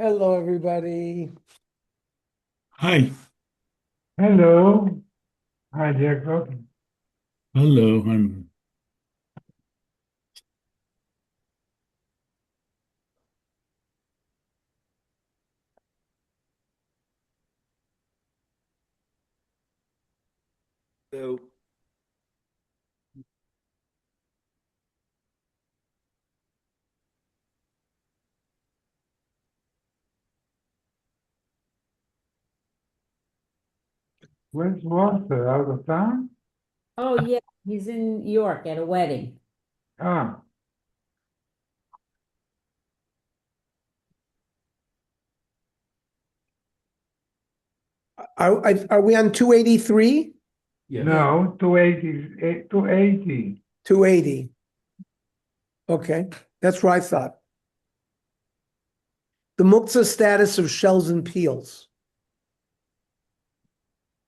Hello, everybody. Hi. Hello. Hi, Jacob. Hello. I'm So, Where's Walter? Out of town? Oh, yeah, he's in New York at a wedding. Ah, are we on 283? Yes. Yeah. no, 280, 280. 280. Okay, that's what I thought. The muktzah status of shells and peels.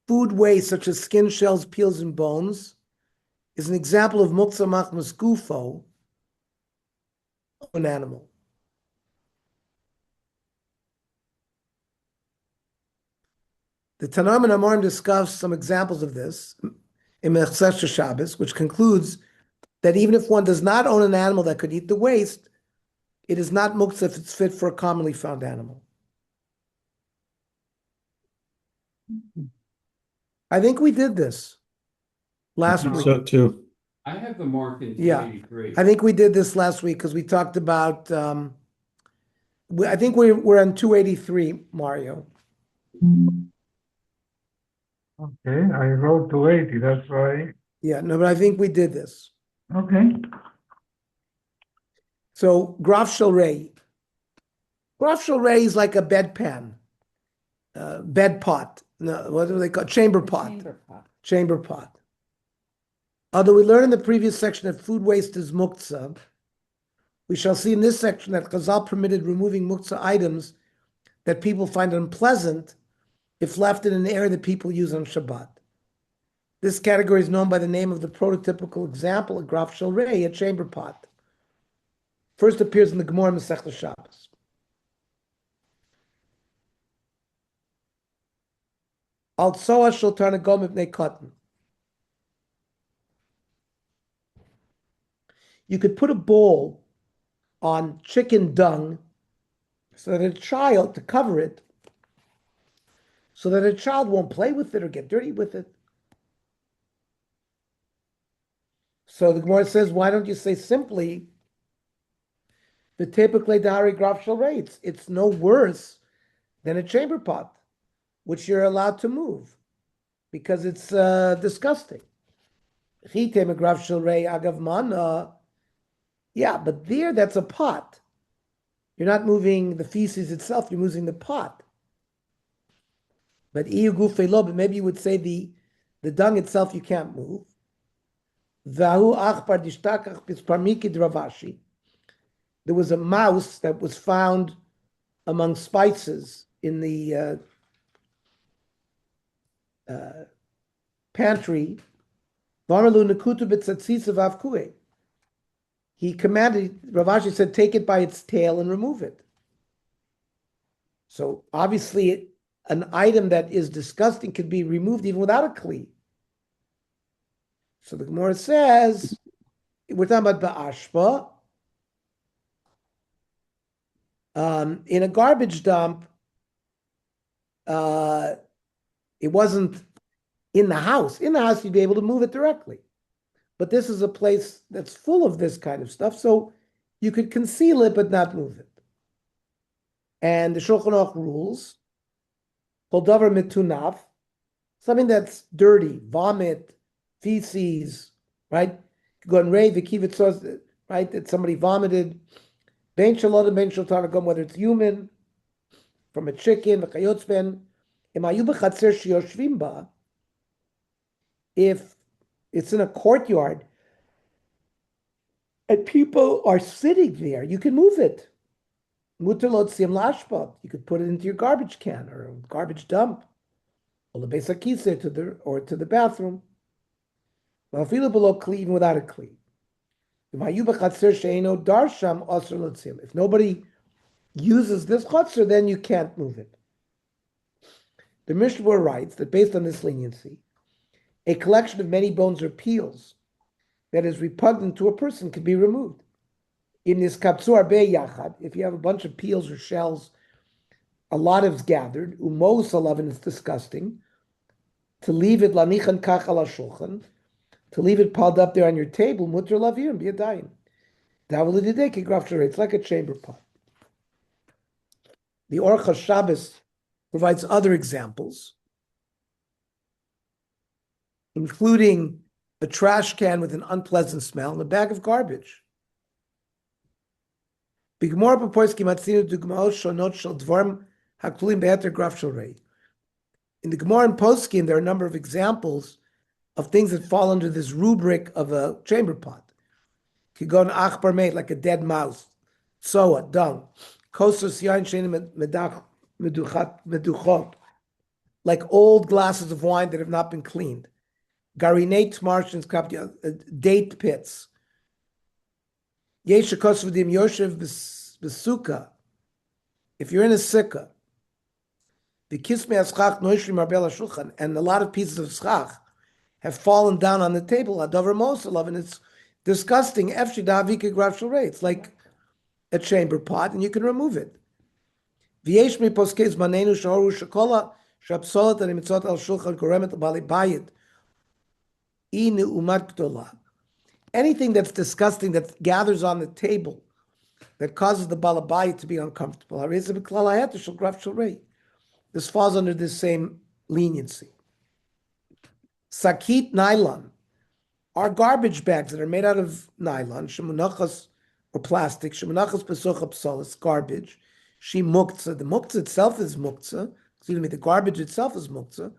Food waste such as skin, shells, peels, and bones is an example of muktzah machmas gufo, an animal. The Tanam and Amorim discuss some examples of this in Hilchos Shabbos, which concludes that even if one does not own an animal that could eat the waste, it is not muktzah if it's fit for a commonly found animal. I think we did this last think week. so too. I have the mark in Yeah. 283. I think we did this last week because we talked about. I think we're on 283, Mario. Okay, I wrote 280, that's right. Yeah, no, but I think we did this. Okay. So graf shalrei. Graf shalrei is like a bedpan, bed pot. No, what do they call chamber pot? Chamber pot. Chamber pot. Although we learned in the previous section that food waste is muktzah, we shall see in this section that Chazal permitted removing muktzah items that people find unpleasant if left in an area that people use on Shabbat. This category is known by the name of the prototypical example, a graf shalrei, a chamber pot. First appears in the Gemara Masechta Shabbos. Al tzoa shel tarnagol mipnei katan. You could put a bowl on chicken dung so that a child, to cover it, so that a child won't play with it or get dirty with it. So the Gemara says, why don't you say simply, the typically dahari graf shalrei? It's no worse than a chamber pot, which you're allowed to move because it's disgusting. Chitem graf shalrei agav mana. Yeah, but there that's a pot. You're not moving the feces itself, you're moving the pot. But but maybe you would say the dung itself you can't move. There was a mouse that was found among spices in the pantry. He commanded, Ravashi said, take it by its tail and remove it. So obviously, an item that is disgusting could be removed even without a kli. So the Gemara says, we're talking about ba'ashpa. In a garbage dump, it wasn't in the house. In the house, you'd be able to move it directly. But this is a place that's full of this kind of stuff, so you could conceal it but not move it. And the Shulchan Aruch rules, kol davar metunav, something that's dirty, vomit, feces, right? Go and rave, the right? That somebody vomited, ben shalot and ben shel targum, whether it's human, from a chicken, v'chayotz ben, imayu b'chatzer sheyoshvim ba, if it's in a courtyard and people are sitting there, you can move it. Mutar lo tzim lashpa. You could put it into your garbage can or a garbage dump, or the beis hakiseh to the bathroom. Even without a kli. If nobody uses this chutzner, then you can't move it. The Mishnah writes that based on this leniency, a collection of many bones or peels that is repugnant to a person can be removed. In this kapsu arbe yachad, if you have a bunch of peels or shells, a lot is gathered, umos alav, and it's disgusting, to leave it lanichan kach ala shulchan, to leave it piled up there on your table, mutter lavir and be a daim. It's like a chamber pot. The Hilchos Shabbos provides other examples, including a trash can with an unpleasant smell and a bag of garbage. In the Gemara and Poskim, there are a number of examples of things that fall under this rubric of a chamber pot. Kigon achbar made, like a dead mouse, soa, dung, kosos yain shenim meduchot, like old glasses of wine that have not been cleaned. Garinate marshins, date pits. Yesha kosvadim yoshev besuka. If you're in a sukkah, the kisme aschach noishrim arbel shulchan, and a lot of pieces of schach have fallen down on the table. Adavar mosalav, and it's disgusting. It's like a chamber pot, and you can remove it. Anything that's disgusting that gathers on the table that causes the balabayit to be uncomfortable. This falls under this same leniency. Sakit nylon are garbage bags that are made out of nylon, shemunachas or plastic, shemunachas pesocha psolis, garbage. She muktzeh, the muktzeh itself is muktzeh. Excuse me, the garbage itself is muktzeh.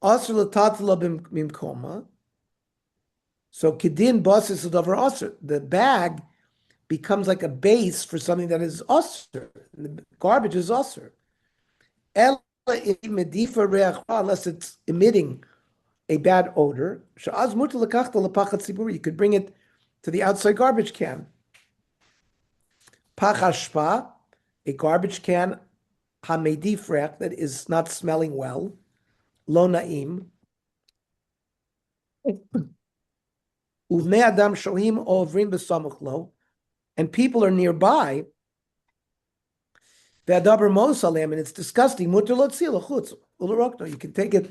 Asr l'tatla bimkoma. So kidin basis ledavar asr. The bag becomes like a base for something that is asr. The garbage is asr. Unless it's emitting a bad odor, you could bring it to the outside garbage can. Pachashpa, a garbage can, hamedifrech, that is not smelling well, lo naim. Uvnei adam shohim ovrim b'samuch lo, and people are nearby. Ve'adaber mosalem, and it's disgusting. Mutter lo tzil chutz ulerokno. You can take it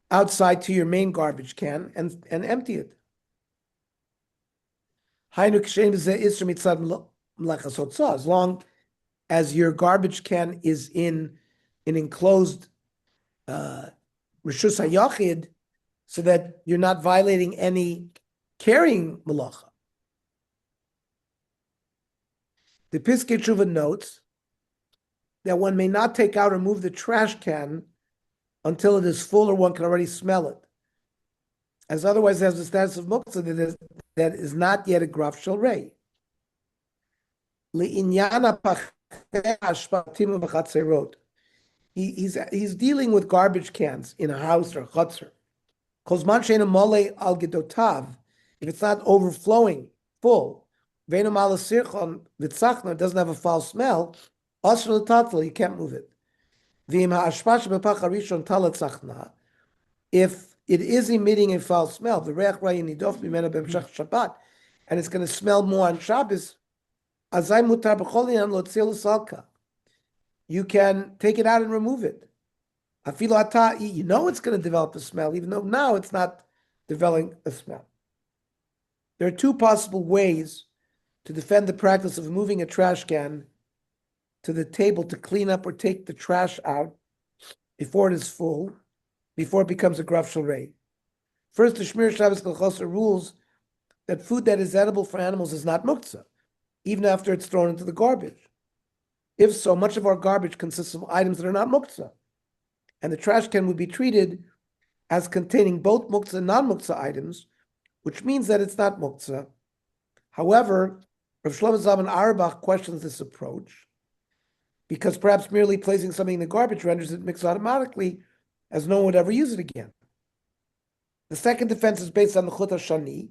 outside to your main garbage can and empty it. As long as your garbage can is in an enclosed reshus hayachid, so that you're not violating any carrying malacha. The Piskei Tshuva notes that one may not take out or move the trash can until it is full or one can already smell it, as otherwise it has the status of muktzeh that is not yet a graf shel rei. He's dealing with garbage cans in a house or a chutzner. If it's not overflowing full, it doesn't have a foul smell, you can't move it. If it is emitting a foul smell, and it's going to smell more on Shabbos, you can take it out and remove it. You know it's going to develop a smell, even though now it's not developing a smell. There are two possible ways to defend the practice of moving a trash can to the table to clean up or take the trash out before it is full, before it becomes a graf shel rei. First, the Shmir Shabbos Hilchos rules that food that is edible for animals is not muktzeh, even after it's thrown into the garbage. If so, much of our garbage consists of items that are not muktzeh, and the trash can would be treated as containing both muktzeh and non-muktzeh items, which means that it's not muktzeh. However, Rav Shlomo Zalman Auerbach questions this approach, because perhaps merely placing something in the garbage renders it mixed automatically, as no one would ever use it again. The second defense is based on the Chut HaShani,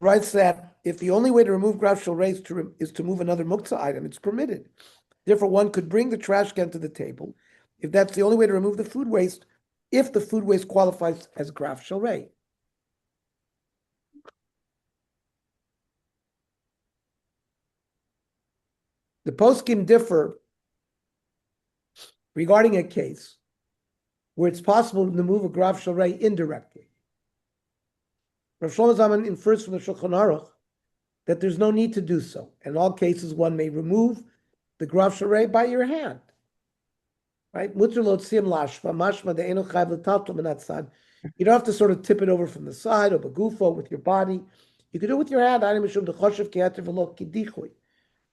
writes that if the only way to remove graf shel reis is to move another muktzah item, it's permitted. Therefore, one could bring the trash can to the table if that's the only way to remove the food waste, if the food waste qualifies as graf shel reis. The poskim differ regarding a case where it's possible to move a graf shel reis indirectly. Rav Shlomo Zalman infers from the Shulchan Aruch that there's no need to do so. In all cases, one may remove the graf shel reis by your hand. Right? You don't have to sort of tip it over from the side or bagufo with your body. You can do it with your hand.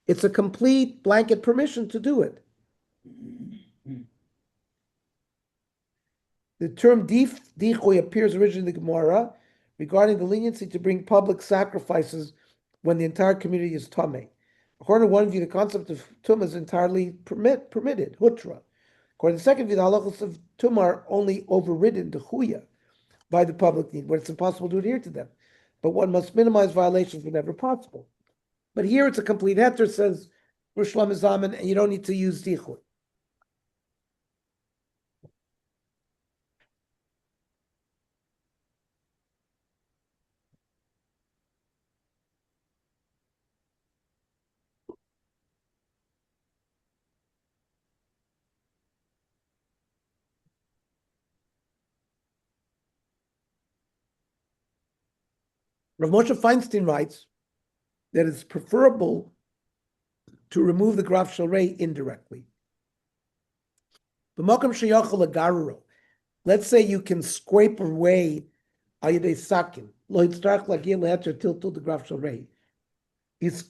It's a complete blanket permission to do it. The term dichui appears originally in the Gemara regarding the leniency to bring public sacrifices when the entire community is tameh. According to one view, the concept of tumah is entirely permitted, hutra. According to the second view, the halachos of tumah are only overridden, dechuya, by the public need, where it's impossible to adhere to them. But one must minimize violations whenever possible. But here it's a complete heter, says Rosh Shlomo Zalman, and you don't need to use dichui. Rav Moshe Feinstein writes that it's preferable to remove the graf shel reis indirectly. Let's say you can scrape away the graf shel reis.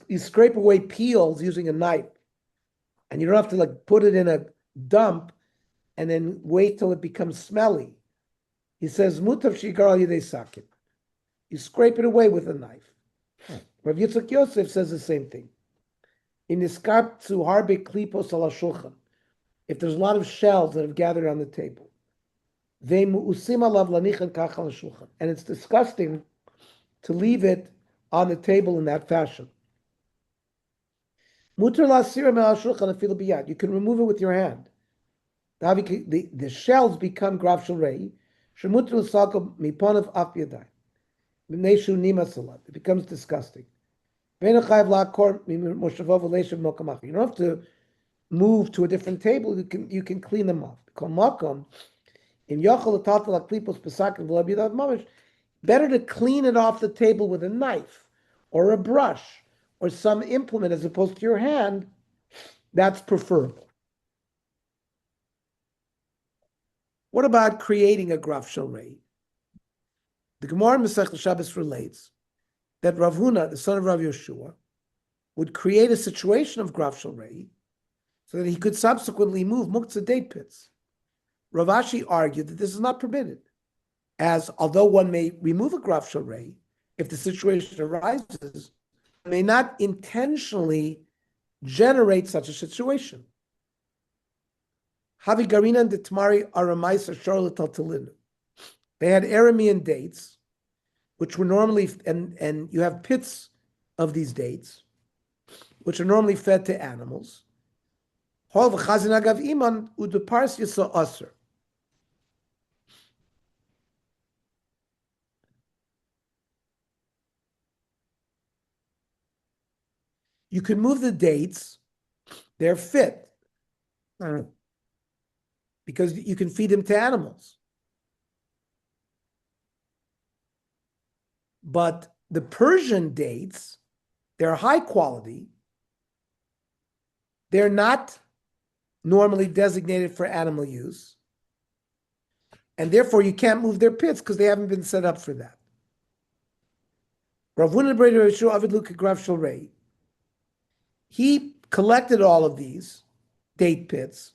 You scrape away peels using a knife, and you don't have to put it in a dump and then wait till it becomes smelly. He says mutav shigar al yedei sakin. You scrape it away with a knife. Rav Yitzchak Yosef says the same thing. In iskaptzu harbe klipos ala shulchan, if there's a lot of shells that have gathered on the table, and it's disgusting to leave it on the table in that fashion. You can remove it with your hand. The shells become graf shel reis. It becomes disgusting. You don't have to move to a different table. You can clean them off. Better to clean it off the table with a knife or a brush or some implement as opposed to your hand. That's preferable. What about creating a graf shel reis? The Gemara in Masechet Shabbos relates that Rav Huna, the son of Rav Yeshua, would create a situation of graf shel reis so that he could subsequently move muktzah date pits. Rav Ashi argued that this is not permitted, as although one may remove a graf shel reis if the situation arises, one may not intentionally generate such a situation. Havi Garina and Ditmari Aramais Ashar Taltalinu. They had Aramean dates, which were normally, and you have pits of these dates, which are normally fed to animals. You can move the dates, they're fit, because you can feed them to animals. But the Persian dates, they're high quality. They're not normally designated for animal use. And therefore, you can't move their pits because they haven't been set up for that. Rav Huna ben Yeshua Avid Luka graf shel reis. He collected all of these date pits,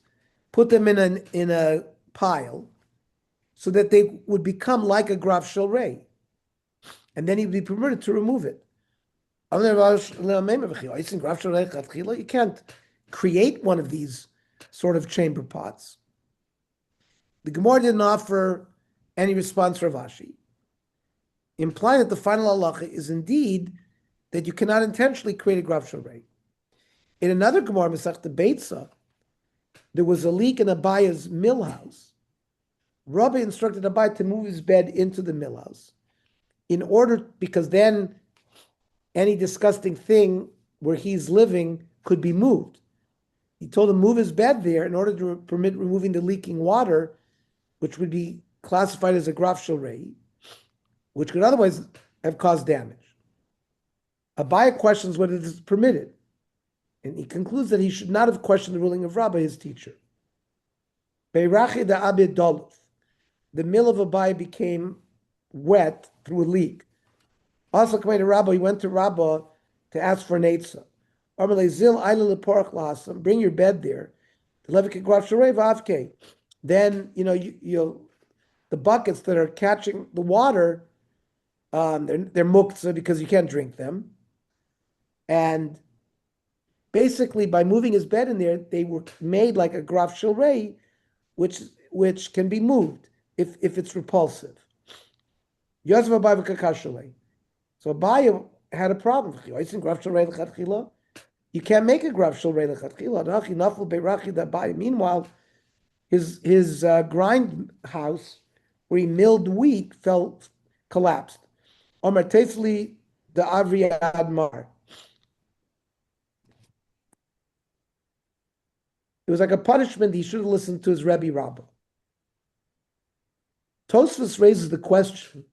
put them in a pile, so that they would become like a graf shel reis. And then he'd be permitted to remove it. You can't create one of these sort of chamber pots. The Gemara didn't offer any response for Rav Ashi. implying that the final halacha is indeed that you cannot intentionally create a graf shalrei. In another Gemara, Masechta Beitza, there was a leak in Abaya's mill house. Rabbi instructed Abaya to move his bed into the mill house because then any disgusting thing where he's living could be moved. He told him move his bed there in order to permit removing the leaking water, which would be classified as a graf shalrei, which could otherwise have caused damage. Abaya questions whether this is permitted, and he concludes that he should not have questioned the ruling of Rabbi, his teacher. Beirachi da abed doluf. The mill of Abaya became wet through a leak. Also, he went to Rabbi to ask for an eitzah. Bring your bed there. Then the buckets that are catching the water, they're muktzeh because you can't drink them. And basically, by moving his bed in there, they were made like a graf shalrei, which can be moved if it's repulsive. Yosef Abaye v'kakashalei. So Abaye had a problem. You can't make a graf shalrei lechatchila. Meanwhile, his grind house where he milled wheat collapsed. Omer Tesli the Avri Admar. It was like a punishment. He should have listened to his Rebbe Rabbah. Tosfos raises the question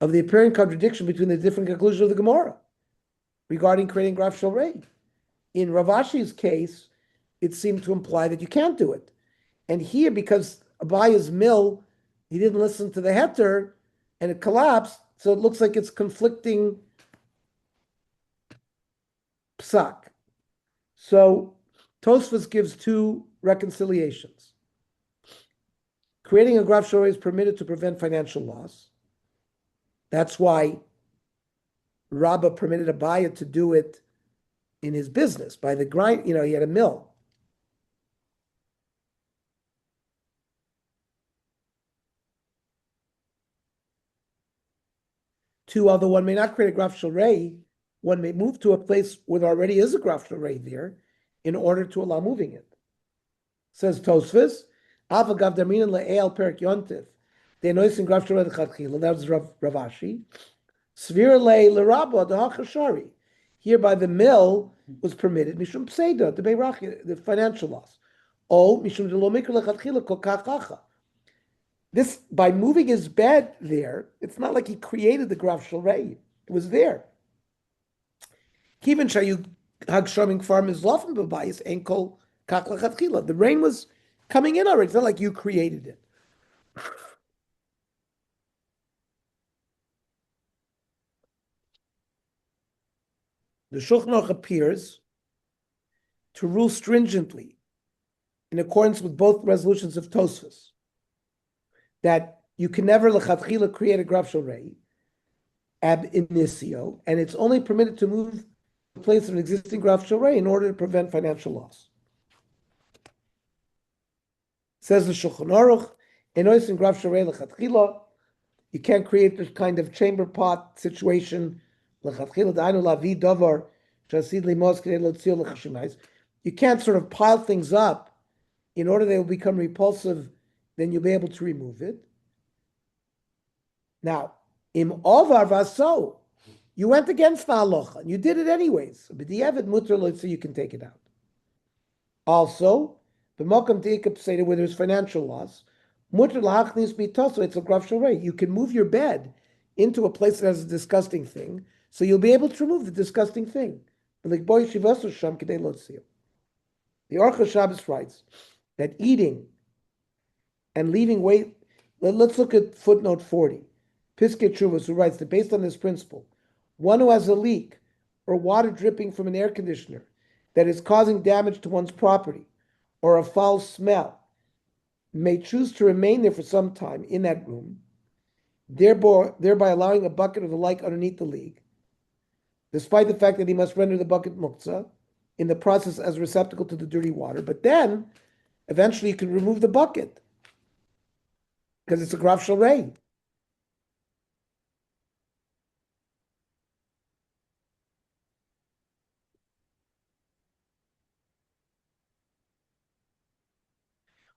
of the apparent contradiction between the different conclusions of the Gemara regarding creating graf shalrei. In Rav Ashi's case, it seemed to imply that you can't do it. And here, because Abaya's mill, he didn't listen to the heter, and it collapsed, so it looks like it's conflicting psak. So Tosfos gives two reconciliations. Creating a graf shalrei is permitted to prevent financial loss. That's why Rabbah permitted Abaya to do it in his business by the grind. He had a mill. Two, although one may not create a graf shalrei, one may move to a place where there already is a graf shalrei there in order to allow moving it. Says Tosfos, Avagav Darminan le'el perik yontif. They notice in graf shalrei l'chatchila. That was Rav Ashi. Svir le'lerabba dehachashari. Hereby the mill was permitted mishum pseida the beirachi, the financial loss. Oh mishum delo mikra l'chatchila kol kachacha. This, by moving his bed there, it's not like he created the graf shalrei. It was there. Kiven shayu hagshoming farm is lofim b'bayis enkel kach l'chatchila. The rain was coming in already. It's not like you created it. The Shulchan Aruch appears to rule stringently, in accordance with both resolutions of Tosfos, that you can never lechatchila create a graf shalrei ab initio, and it's only permitted to move the place of an existing graf shalrei in order to prevent financial loss. Says the Shulchan Aruch, enois in graf shalrei lechatchila, you can't create this kind of chamber pot situation. You can't sort of pile things up in order they will become repulsive, then you'll be able to remove it. Now, im ovar vaso, you went against the halacha, and you did it anyways. But the evet mutter, so you can take it out. Also, b'mokam deikap seder, where there's financial loss, mutter lahachnis mitoso, it's a graf shalrei. You can move your bed into a place that has a disgusting thing, so you'll be able to remove the disgusting thing. The Hilchos Shabbos writes that eating and leaving weight. Let's look at footnote 40. Piskei Teshuvos, who writes that based on this principle, one who has a leak or water dripping from an air conditioner that is causing damage to one's property or a foul smell may choose to remain there for some time in that room, thereby allowing a bucket or the like underneath the leak, despite the fact that he must render the bucket mukzeh in the process as a receptacle to the dirty water. But then, eventually, you can remove the bucket because it's a graf shalrei.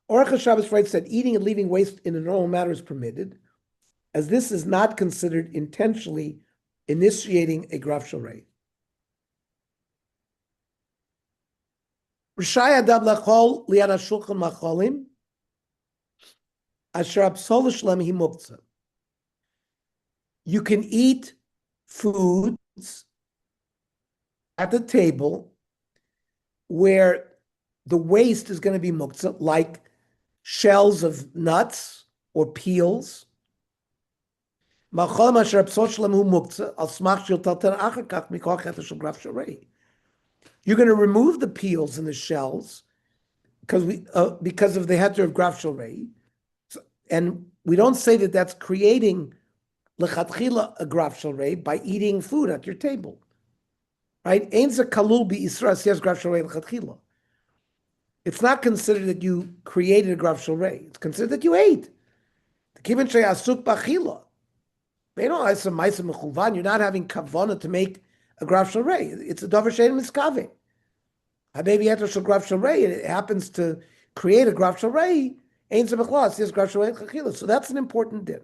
Orcha Shabbos writes that eating and leaving waste in a normal manner is permitted, as this is not considered intentionally initiating a graf sharei. Rishai adab lachol liad hashulchan macholim asher absol shlem hi muktzeh. You can eat foods at the table where the waste is going to be muktzeh, like shells of nuts or peels. You're going to remove the peels and the shells because of the heter of graf sharei, and we don't say that that's creating lechatchila a graf sharei by eating food at your table, right? It's not considered that you created a graf sharei. It's considered that you ate. You're not having kavana to make a graf sharei. It's a davar shein miskave. Maybe heter shel graf sharei, and it happens to create a graf sharei. So that's an important din.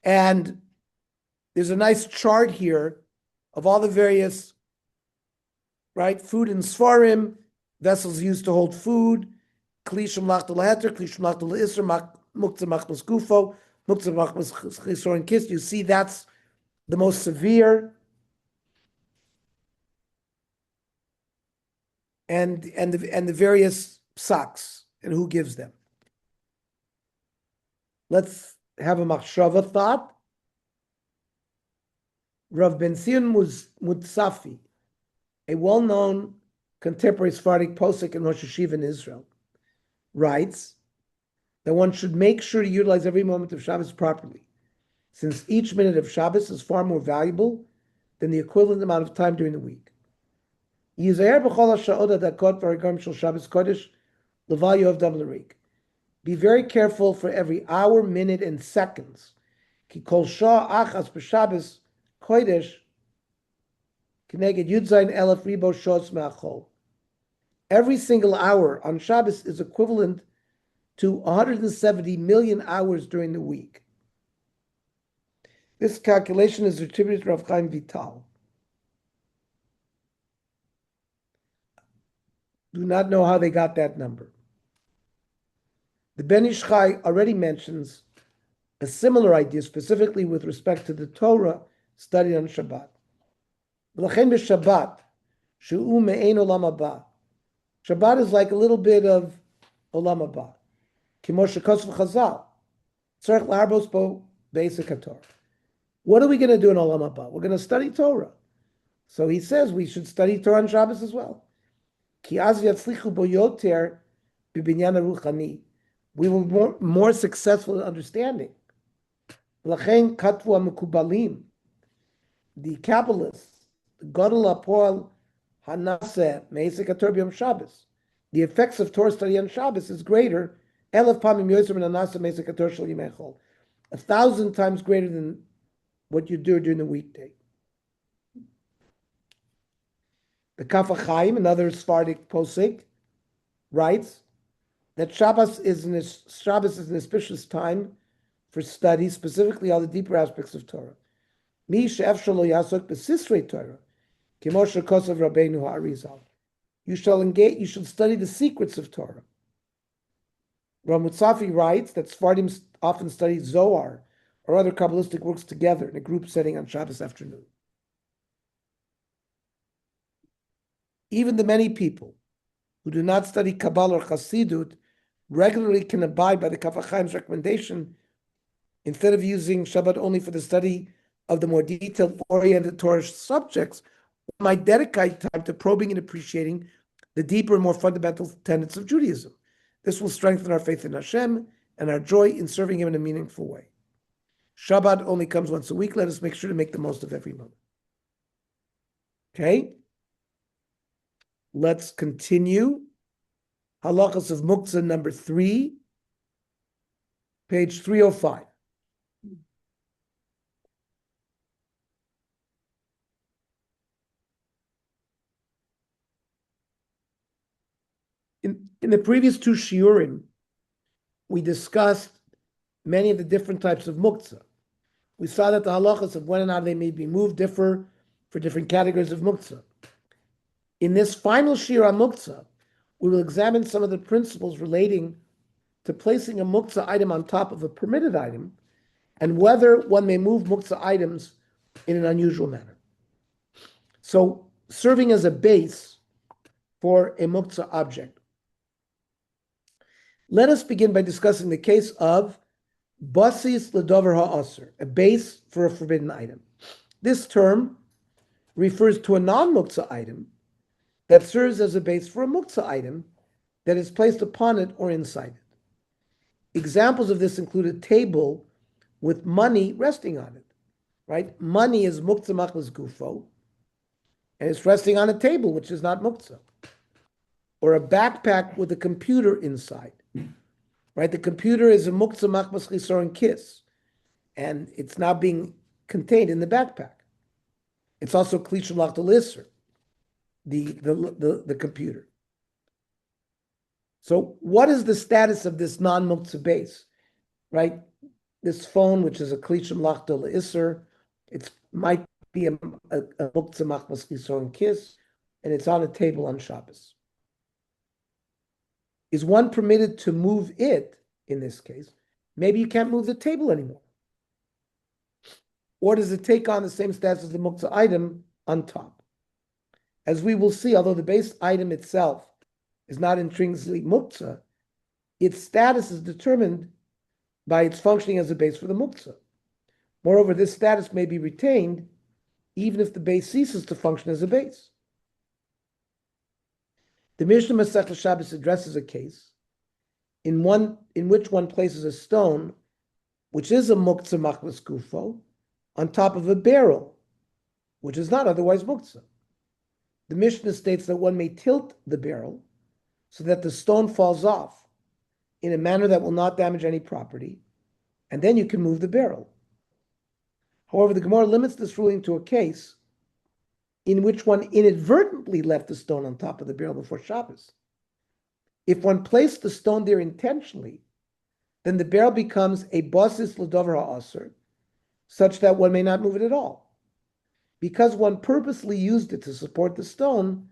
And there's a nice chart here of all the various, right, food and svarim, vessels used to hold food, kli shemlach leheter, kli shemlach leisr, muktzeh machmas gufo, muktzeh machmas chisor and kiss. You see that's the most severe. And the various socks and who gives them. Let's have a machshava thought. Rav Ben Zion Mutsafi, a well-known contemporary Sephardic posek and Rosh Hashiva in Israel, writes that one should make sure to utilize every moment of Shabbos properly, since each minute of Shabbos is far more valuable than the equivalent amount of time during the week. Be very careful for every hour, minute, and seconds. Every single hour on Shabbos is equivalent to 170 million hours during the week. This calculation is attributed to Rav Chaim Vital. Do not know how they got that number. The Ben Ish Chai already mentions a similar idea, specifically with respect to the Torah studied on Shabbat. Shabbat is like a little bit of Olam Haba. What are we going to do in Olam Haba? We're going to study Torah. So he says we should study Torah on Shabbos as well. We will be more successful in understanding. The Kabbalists, the effects of Torah study on Shabbos is greater, 1,000 times greater than what you do during the weekday. The Kaf HaChaim, another Sephardic posek, writes that Shabbos is an auspicious time for study, specifically all the deeper aspects of Torah. You shall study the secrets of Torah. Ramutzafi writes that Sephardim often study Zohar or other Kabbalistic works together in a group setting on Shabbos afternoon. Even the many people who do not study Kabbalah or Chassidut regularly can abide by the Kaf HaChaim's recommendation instead of using Shabbat only for the study of the more detail-oriented Torah subjects, we might dedicate time to probing and appreciating the deeper and more fundamental tenets of Judaism. This will strengthen our faith in Hashem and our joy in serving Him in a meaningful way. Shabbat only comes once a week. Let us make sure to make the most of every moment. Okay? Let's continue. Halachos of Mukzeh number 3, page 305. In the previous two shiurim, we discussed many of the different types of muktzah. We saw that the halachas of when and how they may be moved differ for different categories of muktzah. In this final shiur on muktzah, we will examine some of the principles relating to placing a muktzah item on top of a permitted item and whether one may move muktzah items in an unusual manner. So, serving as a base for a muktzah object. Let us begin by discussing the case of basis Ledavar Haassur, a base for a forbidden item. This term refers to a non-muktzah item that serves as a base for a muktzah item that is placed upon it or inside it. Examples of this include a table with money resting on it, right? Money is muktzah machmas gufo, and it's resting on a table, which is not muktzah. Or a backpack with a computer inside, right? The computer is a muktzah machmas chisoron kiss, and it's now being contained in the backpack. It's also kli shelach l'isser, the computer. So what is the status of this non-muktzah base, right? This phone, which is a kli shelach l'isser, it might be a muktzah machmas chisoron kiss, and it's on a table on Shabbos. Is one permitted to move it, in this case? Maybe you can't move the table anymore. Or does it take on the same status as the muktzah item on top? As we will see, although the base item itself is not intrinsically muktzah, its status is determined by its functioning as a base for the muktzah. Moreover, this status may be retained even if the base ceases to function as a base. The Mishnah Masechta Shabbos addresses a case in which one places a stone, which is a muktzah machmas gufo, on top of a barrel, which is not otherwise muktzah. The Mishnah states that one may tilt the barrel so that the stone falls off in a manner that will not damage any property, and then you can move the barrel. However, the Gemara limits this ruling to a case in which one inadvertently left the stone on top of the barrel before Shabbos. If one placed the stone there intentionally, then the barrel becomes a basis Ledavar Haassur, such that one may not move it at all. Because one purposely used it to support the stone,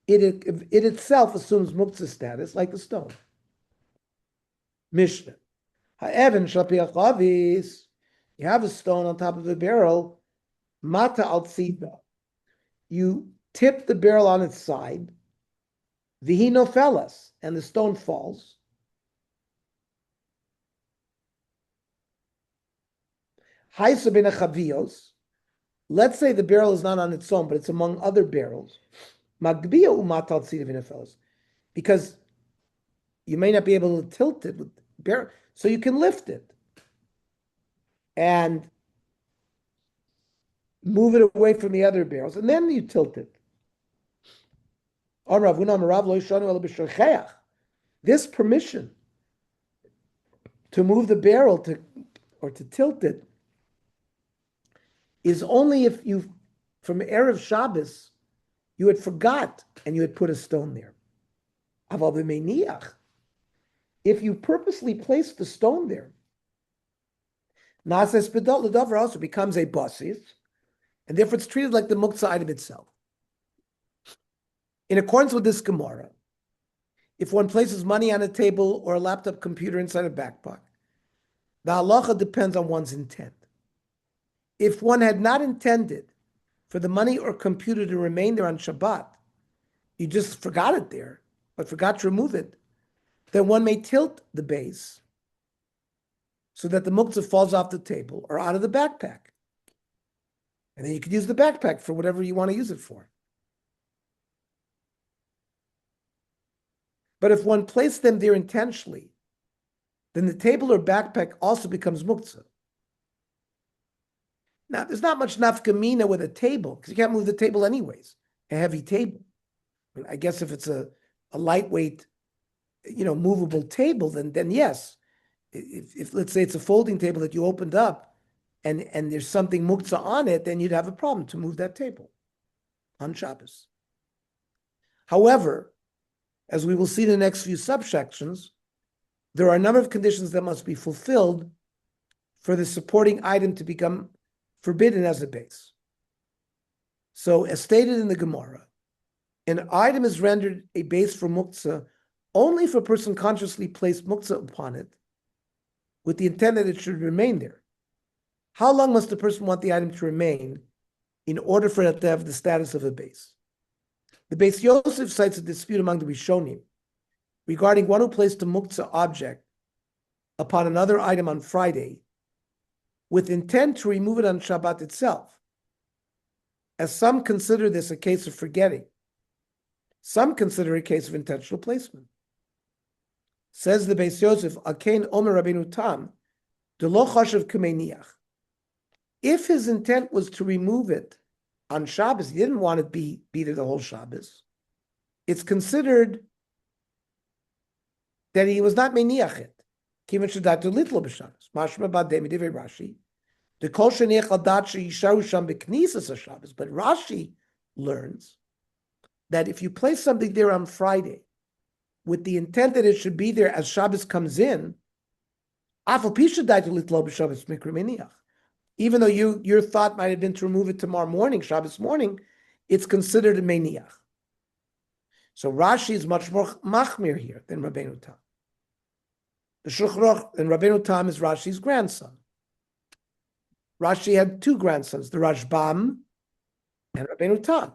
it itself assumes muktzah status like the stone. Mishnah. Ha'evan shalpiach lavis. You have a stone on top of a barrel. Mata al tzida. You tip the barrel on its side, vihi nofelas, and the stone falls. Haisa ben chavios. Let's say the barrel is not on its own, but it's among other barrels. Magbia umatal tzida v'nefelas, because you may not be able to tilt it with the barrel, so you can lift it and move it away from the other barrels, and then you tilt it. This permission to move the barrel or to tilt it is only if you, from Erev Shabbos, you had forgot and you had put a stone there. If you purposely placed the stone there, Ledavar also becomes a basis, and therefore it's treated like the muktzah item itself. In accordance with this Gemara, if one places money on a table or a laptop computer inside a backpack, the halacha depends on one's intent. If one had not intended for the money or computer to remain there on Shabbat, you just forgot it there, but forgot to remove it, then one may tilt the base so that the muktzah falls off the table or out of the backpack. And then you could use the backpack for whatever you want to use it for. But if one placed them there intentionally, then the table or backpack also becomes muktzah. Now, there's not much nafkamina with a table, because you can't move the table anyways, a heavy table. I guess if it's a lightweight, movable table, then yes. If let's say it's a folding table that you opened up and there's something muktzah on it, then you'd have a problem to move that table on Shabbos. However, as we will see in the next few subsections, there are a number of conditions that must be fulfilled for the supporting item to become forbidden as a base. So, as stated in the Gemara, an item is rendered a base for muktzeh only if a person consciously placed muktzeh upon it with the intent that it should remain there. How long must the person want the item to remain in order for it to have the status of a base? The Beis Yosef cites a dispute among the Rishonim regarding one who placed a muktzeh object upon another item on Friday with intent to remove it on Shabbat itself, as some consider this a case of forgetting. Some consider a case of intentional placement. Says the Beis Yosef, Akein Omer Rabbeinu Tam, Delo Chashav K'meiniach. If his intent was to remove it on Shabbos, he didn't want it be there the whole Shabbos, it's considered that he was not meiniach it. Kivan shadatu litlo b'Shabbos. Mashma b'adei midivrei Rashi. The kol sheniach al dat sheisharu sham b'knisas Shabbos. But Rashi learns that if you place something there on Friday with the intent that it should be there as Shabbos comes in, afal pi shadatu litlo b'Shabbos mikra meiniach. Even though your thought might have been to remove it tomorrow morning, Shabbos morning, it's considered a meiniach. So Rashi is much more machmir here than Rabbeinu Tam. The Shulchan Aruch and Rabbeinu Tam is Rashi's grandson. Rashi had two grandsons, the Rashbam and Rabbeinu Tam.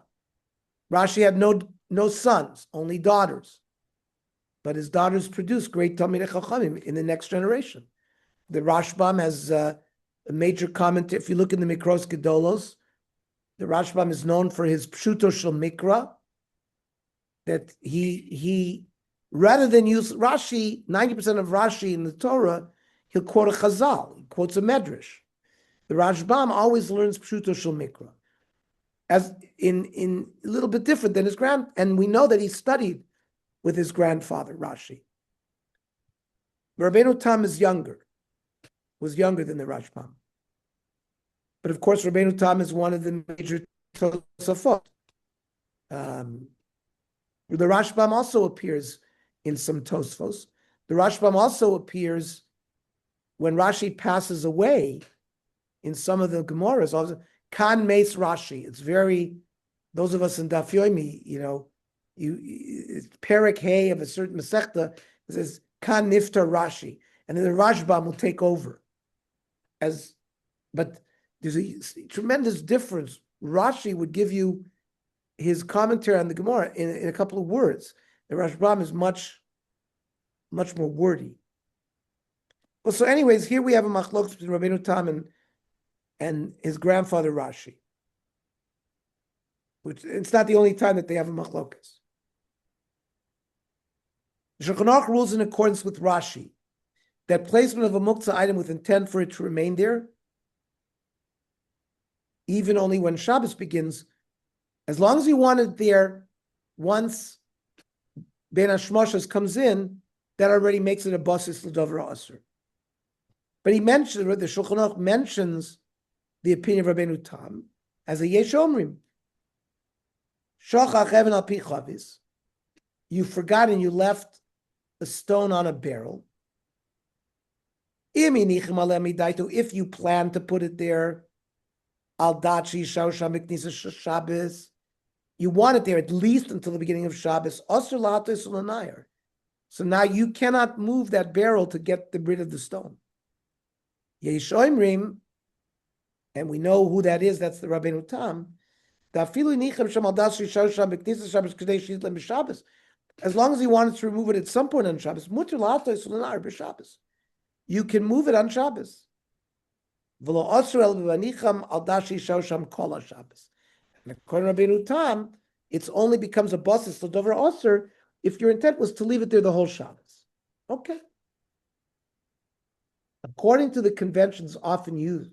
Rashi had no sons, only daughters. But his daughters produced great Talmidei Chachamim in the next generation. The Rashbam has a major comment. If you look in the Mikros Gedolos, the Rashbam is known for his Pshuto Shel Mikra, that he rather than use Rashi, 90% of Rashi in the Torah, he'll quote a Chazal, he quotes a Medrash. The Rashbam always learns Pshuto Shel Mikra, as in a little bit different than his and we know that he studied with his grandfather, Rashi. Rabbeinu Tam was younger than the Rashbam. But of course, Rabbeinu Tam is one of the major Tosafot. The Rashbam also appears in some Tosfos. The Rashbam also appears when Rashi passes away in some of the Gemaras. Also, Kan Meis Rashi. It's very, those of us in Daf Yomi, it's Perek Hay of a certain Masechta, it says Kan Niftar Rashi. And then the Rashbam will take over. But there's a tremendous difference. Rashi would give you his commentary on the Gemara in a couple of words. The Rashbam is much more wordy. Well, so anyways, here we have a machlokes between Rabbeinu Tam and his grandfather Rashi. Which it's not the only time that they have a machlokes. The Shulchan Aruch rules in accordance with Rashi that placement of a muktzeh item with intent for it to remain there, even only when Shabbos begins, as long as you want it there, once Ben Hashmashas comes in, that already makes it a basis Ledavar Haassur. But the Shulchan Aruch mentions the opinion of Rabbeinu Tam as a Yesh Omrim. Shochach Even al pi chavis. You forgot and you left a stone on a barrel. If you plan to put it there, al dachi shausham b'knisas Shabbos, you want it there at least until the beginning of Shabbos. So now you cannot move that barrel to get rid of the stone. Yesh Omrim, and we know who that is. That's the Rabbeinu Tam. As long as he wanted to remove it at some point on Shabbos, you can move it on Shabbos. And according to Rabbeinu Tam, it only becomes a basis Ledavar Haassur if your intent was to leave it there the whole Shabbos. Okay. According to the conventions often used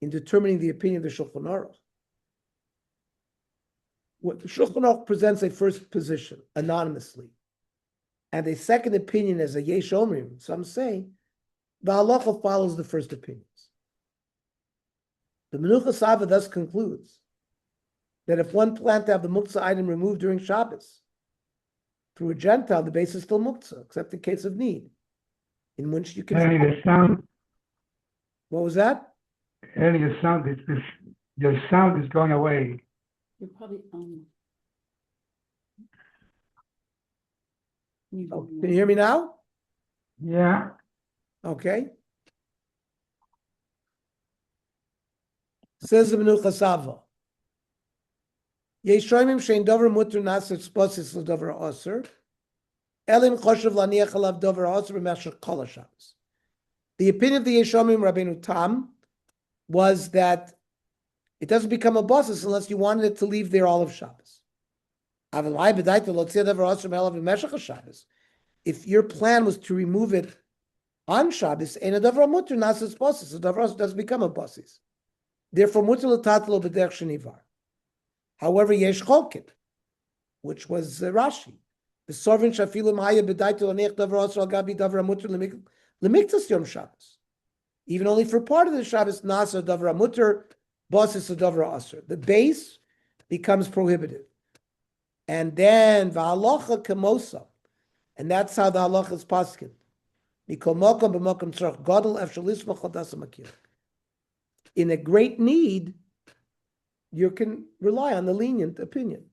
in determining the opinion of the Shulchan Aruch, what the Shulchan Aruch presents a first position anonymously, and a second opinion as a Yesh Omrim. Some say the halacha follows the first opinions. The Menuchas Sava thus concludes that if one planned to have the muktzeh item removed during Shabbos, through a Gentile, the base is still muktzah, except in case of need, in which you can. Any the sound, What was that? your sound your sound is going away. You're probably, Oh, can you hear me now? Yeah. Okay. Says the Menucha Sava. Yeshoimim shein dover mutter naser sposis l'dover aser. Elim choshev laniach alav dover aser b'meshach kol haShabbos. The opinion of the Yeshomim Rabbeinu Tam was that it doesn't become a basis unless you wanted it to leave there all of Shabbos. If your plan was to remove it on Shabbos, ein dover mutter naser sposis, the dover aser doesn't become a basis. Therefore, mutter l'tatlo b'derech shenivar. However, yesh cholkin, which was Rashi, the servant shafilu ma'aya b'daitu l'nech davar asur al gabi davar amuter lemiktas yom Shabbos. Even only for part of the Shabbos, nasa davar amuter, basis davar asur. The base becomes prohibited, and then v'halacha kamosa, and that's how the halacha is paskin. Mikol mokom b'mokom tzarach gadol efshel lismach chodas hamakir. In a great need, you can rely on the lenient opinion.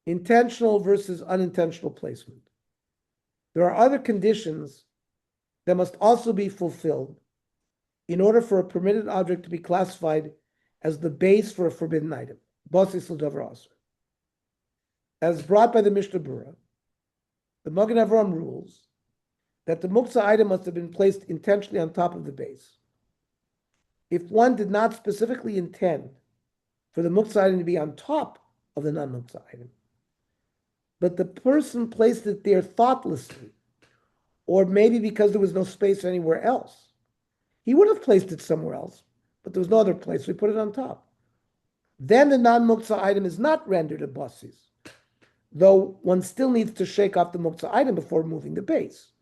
Intentional versus unintentional placement. There are other conditions that must also be fulfilled in order for a permitted object to be classified as the base for a forbidden item. Basis l'davar aser. As brought by the Mishnah Berurah, the Magen Avraham rules that the muktzah item must have been placed intentionally on top of the base. If one did not specifically intend for the muktzah item to be on top of the non-muktzah item, but the person placed it there thoughtlessly, or maybe because there was no space anywhere else, he would have placed it somewhere else, but there was no other place, so he put it on top. Then the non-muktzah item is not rendered a basis, though one still needs to shake off the muktzah item before moving the base.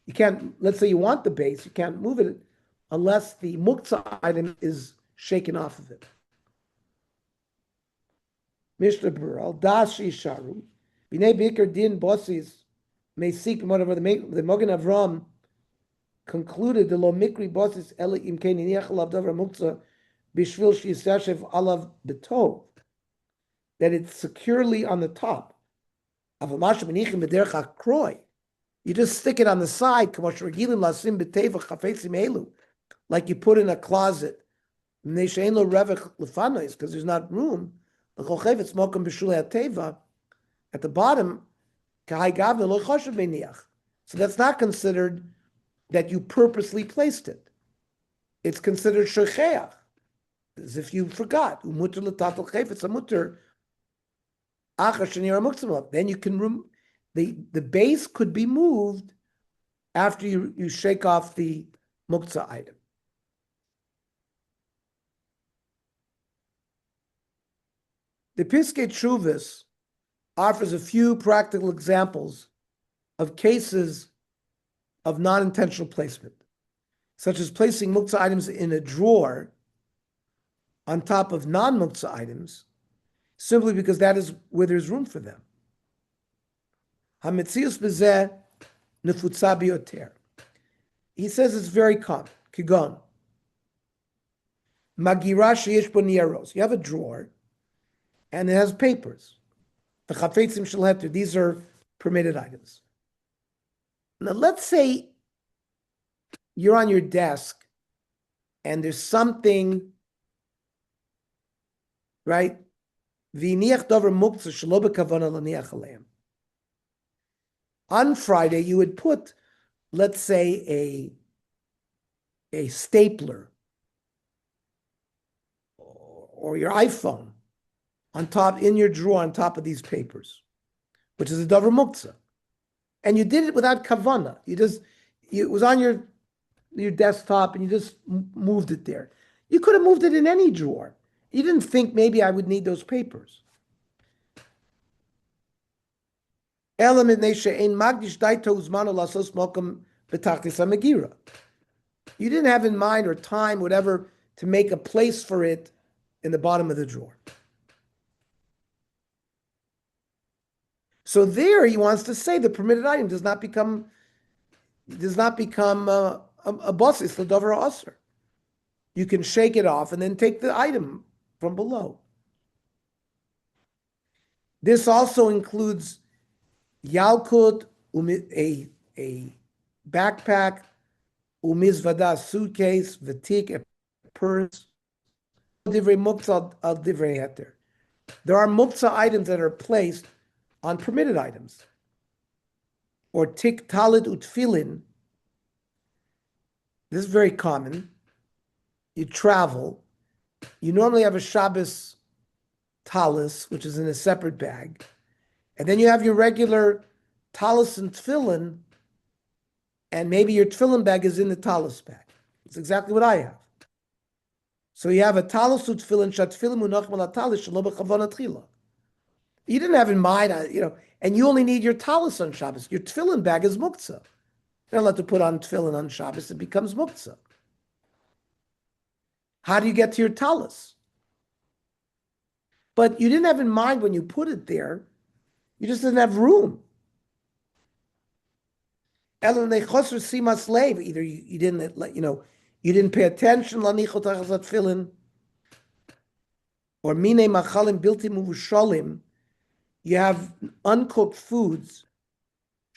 You can't, let's say you want the base, you can't move it unless the muktzah item is shaken off of it. Mishnah Berurah, Das Isharu, B'nei Bikar Din Bossis may seek whatever the Magen Avraham concluded the lo mikri bossis eli im kein niach alav davar muktzah b'shvil sheyisashev alav b'tov, that it's securely on the top. Avamasha b'nichim b'derech hakroi. You just stick it on the side, like you put in a closet, because there's not room. At the bottom, so that's not considered that you purposely placed it. It's considered shecheach, as if you forgot. Then you can the base could be moved after you shake off the muktzah item. The Piskei Teshuvos offers a few practical examples of cases of non-intentional placement, such as placing muktzah items in a drawer on top of non-muktzah items, simply because that is where there's room for them. Hametzius bezeh nefutza biyoter. He says it's very common. Kigon. Magira sheyesh bo nieros. You have a drawer, and it has papers. The chafetzim shel heter. These are permitted items. Now, let's say you're on your desk, and there's something, right? V'niach davar muktzah shelo b'kavana l'niach aleim. On Friday, you would put, let's say, a stapler or your iPhone on top, in your drawer on top of these papers, which is a davar muktzah. And you did it without kavana. It was on your desktop and you just moved it there. You could have moved it in any drawer. You didn't think maybe I would need those papers. You didn't have in mind or time, whatever, to make a place for it in the bottom of the drawer. So there he wants to say the permitted item does not become a boss. It's Ledavar Haassur. You can shake it off and then take the item from below. This also includes Yalkut, a backpack, umizvada, suitcase, vatik, a purse, divrei muktzah al divrei heter. There are muktzah items that are placed on permitted items. Or tik talit utfilin. This is very common. You travel. You normally have a Shabbos talis, which is in a separate bag. And then you have your regular talis and tefillin, and maybe your tefillin bag is in the talis bag. It's exactly what I have. So you have a talis and tefillin, shatfillin munach mal talis shelo b'chavana tchila. You didn't have in mind, and you only need your talis on Shabbos. Your tefillin bag is muktzah. You're not allowed to put on tefillin on Shabbos, it becomes muktzah. How do you get to your talis? But you didn't have in mind when you put it there, you just didn't have room. Either you didn't you didn't pay attention, or mine machalim bilti muvushalim, you have uncooked foods,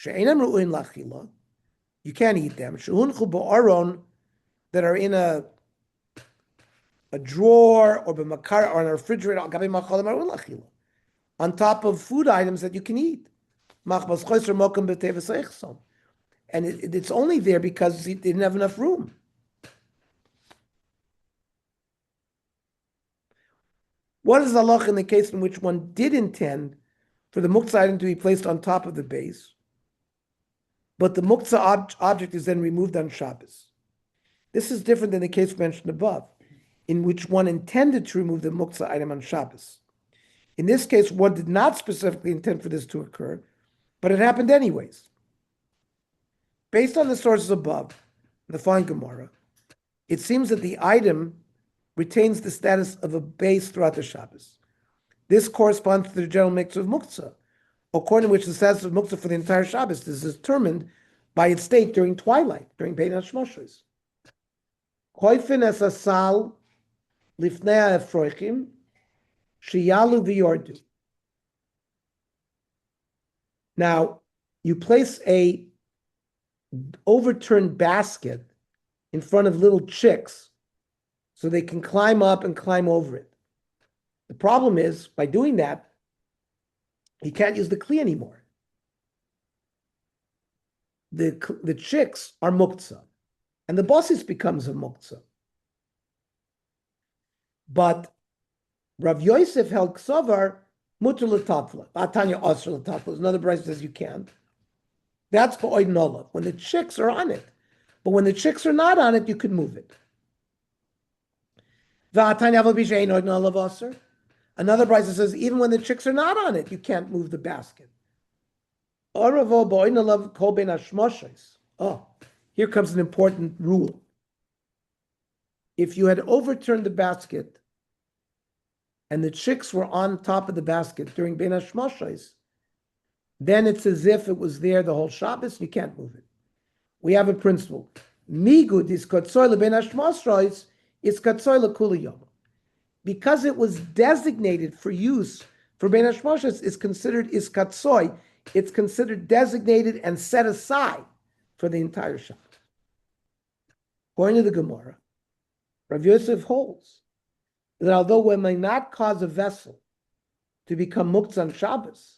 you can't eat them, that are in a drawer or b'makar or in a refrigerator on top of food items that you can eat. And it's only there because he didn't have enough room. What is the halach in the case in which one did intend for the muktzah item to be placed on top of the base, but the muktzah object is then removed on Shabbos? This is different than the case mentioned above, in which one intended to remove the muktzah item on Shabbos. In this case, one did not specifically intend for this to occur, but it happened anyways. Based on the sources above, the fine Gemara, it seems that the item retains the status of a base throughout the Shabbos. This corresponds to the general mitzvah of muktzah, according to which the status of muktzah for the entire Shabbos is determined by its state during twilight, during Bein HaShmoshes. Koifin es asal lifnei ha'efroichim shiyalu v'yordu. Now, you place a overturned basket in front of little chicks so they can climb up and climb over it. The problem is, by doing that, you can't use the kli anymore. The chicks are muktzah, and the basis becomes a muktzah. But Rav Yosef held ksavar muter l'tatla. Atanya asr l'tatla. Another brayso says you can't. That's ba'oid nolav, when the chicks are on it. But when the chicks are not on it, you can move it. Another brayso says even when the chicks are not on it, you can't move the basket. Oh, here comes an important rule. If you had overturned the basket and the chicks were on top of the basket during Bein HaShmoshes, then it's as if it was there the whole Shabbos, you can't move it. We have a principle. Migud is katsoy lebein hashmosros, is katsoy lekula yom. Because it was designated for use for Bein HaShmoshes, is considered is katsoy. It's considered designated and set aside for the entire Shabbos. According to the Gemara, Rav Yosef holds that although one may not cause a vessel to become muktzah on Shabbos,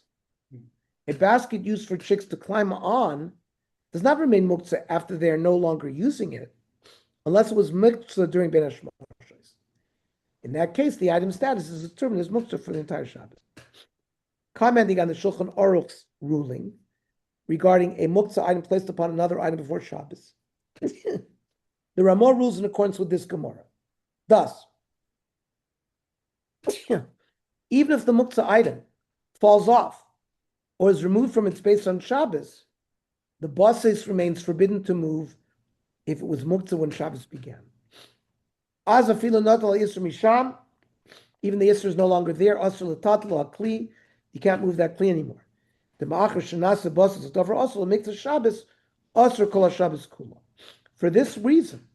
a basket used for chicks to climb on does not remain muktzah after they are no longer using it, unless it was muktzah during Bein HaShmoshes. In that case, the item status is determined as muktzah for the entire Shabbos. Commenting on the Shulchan Aruch's ruling regarding a muktzah item placed upon another item before Shabbos, the Ramah rules in accordance with this Gemara. Thus, even if the muktzah item falls off or is removed from its base on Shabbos, the basis remains forbidden to move if it was muktzah when Shabbos began. Az afilu natal yisr misham, even the yisr is no longer there. Asr l'tatlo hakli, you can't move that kli anymore. The ma'achar shenasa bosses davar also makes the Shabbos asur kol Shabbos kula. For this reason,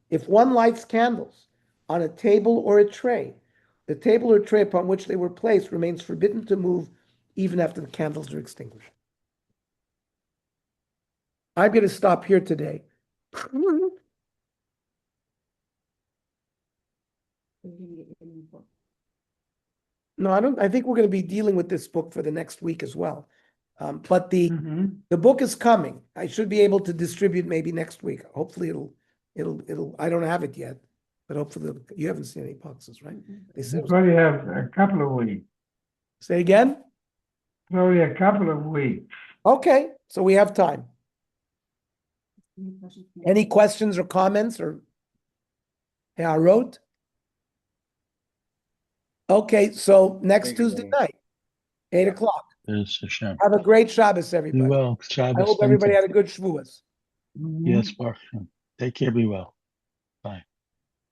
if one lights candles on a table or a tray, the table or tray upon which they were placed remains forbidden to move even after the candles are extinguished. I'm going to stop here today. No, I don't. I think we're going to be dealing with this book for the next week as well. But the book is coming. I should be able to distribute maybe next week. Hopefully, it'll. I don't have it yet, but hopefully, you haven't seen any boxes, right? They said. It's only have a couple of weeks. Say again. It's only a couple of weeks. Okay, so we have time. Any questions or comments or wrote? Okay, so next Tuesday night, 8:00. Yes, Hashem. Have a great Shabbos, Be everybody. well. I Shabbos. hope everybody had a good Shavuos. Yes, Baruch Hashem. Take care. Be well. Bye.